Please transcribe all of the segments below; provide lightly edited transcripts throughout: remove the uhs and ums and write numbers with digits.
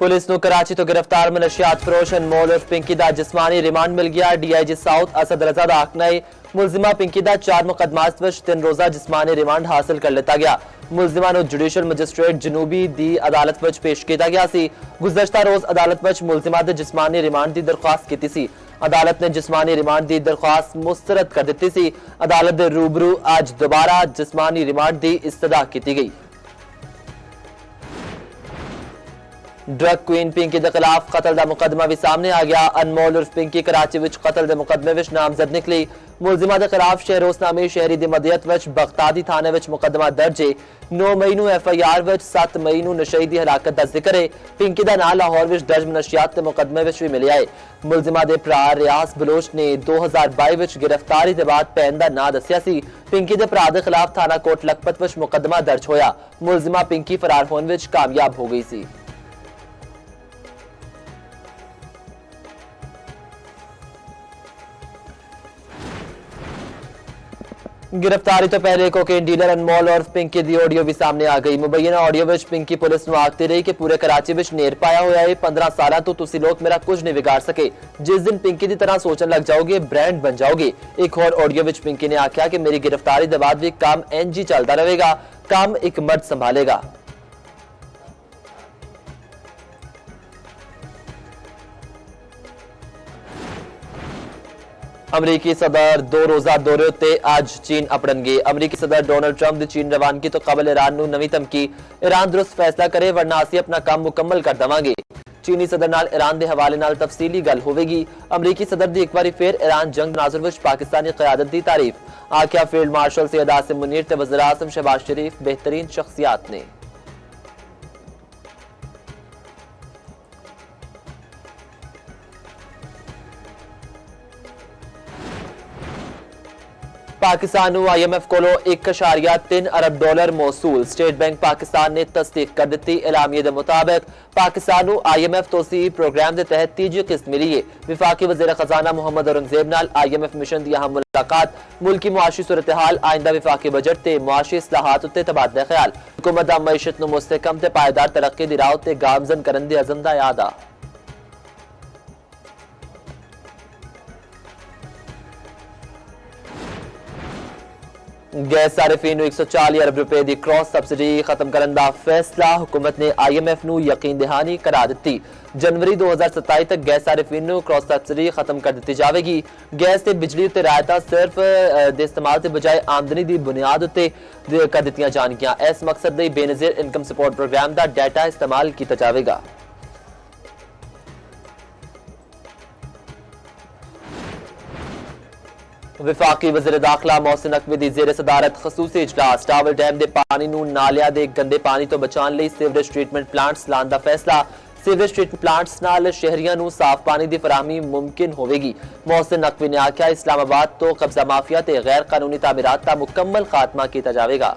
Police ਨੂੰ कराची तो गिरफ्तार मनशियात फरोश अनमोल उर्फ पिंकी ਦਾ जिस्मानी रिमांड मिल गया। DIG साउथ असद रजा ਦਾ आखना है मुलजिमा पिंकी ਦਾ 4 मुकदमात ਵਿੱਚ 3 रोजा जिस्मानी रिमांड हासिल कर लिया गया। मुलजिमा ਨੂੰ जुडिशल मजिस्ट्रेट जनूबी दी अदालत ਵਿੱਚ पेश किया गया सी। गुज़श्ता रोज अदालत ਵਿੱਚ मुलजिमा ਦੇ जिस्मानी रिमांड ਦੀ दरख्वास्त ਕੀਤੀ ਸੀ। अदालत ने जिस्मानी रिमांड की दरख्वास्त मुस्तरद कर दी सी। अदालत के रूबरू अज दोबारा जिस्मानी रिमांड की इस्तदा की गई। ड्रग क्वीन पिंकी के खिलाफ कतल का मुकदमा भी सामने आ गया। अनमोल उर्फ पिंकी कराची विच कतल के मुकदमे विच नामजद निकली। मुलजिमा के खिलाफ शहरोस नामी शहरी की मदयत विच बगदादी थाने विच मुकदमा दर्ज है। 9 मई नूं FIR विच 7 मई नूं नशे की हलाकत का जिक्र है। पिंकी का नाम लाहौर विच दर्ज मनशियात के मुकदमे विच भी मिलिया है। मुलजिमा के भरा रियाज बलोच ने 2022 विच गिरफ्तारी के बाद भैन का नाम दस्सिया सी। पिंकी के भरा के खिलाफ थाना कोट लखपत विच मुकदमा दर्ज होया। मुलजिमा पिंकी फरार होने विच कामयाब हो गई सी। गिरफ्तारी तो पहले कोकेन डीलर अनमोल और पिंकी की ऑडियो भी सामने आ गई। मुबैना ऑडियो विच पिंकी पुलिस नूं आखती रही कि पूरे कराची विच नेर पाया होया है। 15 साल तो तुसी लोग मेरा कुछ नहीं बिगाड़ सके। जिस दिन पिंकी की तरह सोचने लग जाओगे ब्रांड बन जाओगे। एक और ऑडियो विच पिंकी ने आख्या कि मेरी गिरफ्तारी के बाद भी काम इंज ही चलता रहेगा, काम एक मर्द संभालेगा। अमरीकी सदर 2 रोजा दौरे उत्ते आज चीन अपड़नगे। अमरीकी सदर डोनाल्ड ट्रंप की चीन रवानगी तो कबल ईरान नूं नवी धमकी, ईरान दुरुस्त फैसला करे वरना असीं अपना काम मुकम्मल कर देवांगे। चीनी सदर नाल ईरान के हवाले नाल तफसीली गल होवेगी। अमरीकी सदर की एक बार फिर ईरान जंग नाजुर विच पाकिस्तानी क़यादत की तारीफ। आख्या फील्ड मार्शल सैयद आसिम मुनीर ते वज़ीर आज़म शहबाज शरीफ बेहतरीन शख्सियात ने। पाकिस्तान नूं IMF कोलों 1.3 अरब डॉलर मौसूल। स्टेट बैंक पाकिस्तान ने तस्दीक कर दी। एलामिये के मुताबिक पाकिस्तान नूं IMF तोसी प्रोग्राम के तहत तीजी किस्त मिली है। विफाकी वज़ीर खजाना मोहम्मद औरंगजेब नाल IMF मिशन की अहम मुलाकात। मुल्की मुआशी सूरत हाल, आइंदा विफाकी बजट ते मुआशी इस्लाहात उत्ते तबादला ख्याल। हुकूमत दा मईशत नूं मुस्तहकम ते पायदार तरक्की दी राह उत्ते गामजन करन दे अज़म दा यादा। गैस सारिफीन नूं 140 अरब रुपए की क्रॉस सबसिडी खत्म करने का फैसला। हुकूमत ने IMF नूं यकीन दहानी करा दी। जनवरी 2027 तक गैस सारिफीन नूं क्रॉस सबसिडी खत्म कर दी जाएगी। गैस ते बिजली उत्ते रायता सिर्फ दे इस्तेमाल के बजाय आमदनी की बुनियाद उत्ते कर दित्तियां जाणगियां। इस मकसद लई बेनज़ीर इनकम सपोर्ट प्रोग्राम का डाटा इस्तेमाल किया जाएगा। विफाकी वज़ीर दाखिला मोहसिन नकवी की ज़ेर सदारत खसूसी इजलास। टावल डैम के पानी नूं नालियां दे गंदे पानी तो बचाने लई सीवरेज ट्रीटमेंट प्लांट्स लाने का फैसला। सीवरेज ट्रीटमेंट प्लांट्स नाल शहरियां नूं साफ पानी की फराहमी मुमकिन होवेगी। मोहसिन नकवी ने आख्या इस्लामाबाद तो कब्जा माफिया ते गैर कानूनी तामीरात का मुकम्मल खात्मा किया जाएगा।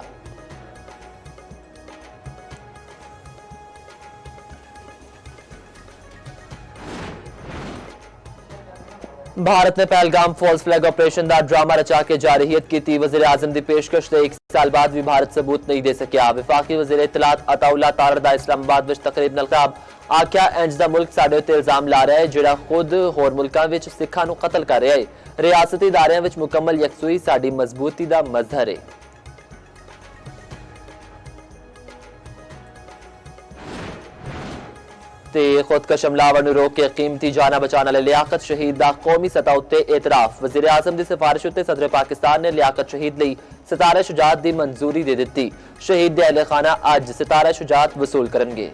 भारत ने पहलगाम फॉल्स फ्लैग ऑपरेशन का ड्रामा रचा के जारहियत की थी। वज़ीर आज़म की पेशकश से 1 साल बाद भी भारत सबूत नहीं दे सकिया। विफाकी वज़ीर इत्तलात अताउल्ला तारर दा इस्लामाबाद विच तकरीब नाल खिताब। आख्या इंज दा मुल्क साडे उत्ते इल्जाम ला रहा है जिहड़ा खुद होर मुल्कां विच सिखां नूं कतल कर रहा है। रियासती इदारियां विच मुकम्मल यकसुई साडी मजबूती दा मज़हर है। खुदकश हमलावर नूं रोक के कीमती जाना बचाने वाले लियाकत शहीद का कौमी सतह उत्ते एतराफ। वज़ीर आज़म की सिफारिश उत्ते सदर पाकिस्तान ने लियाकत शहीद लई सितारा शुजात की मंजूरी दे दी। शहीद दे अहले खाना अज सितारा शुजात वसूल करनगे।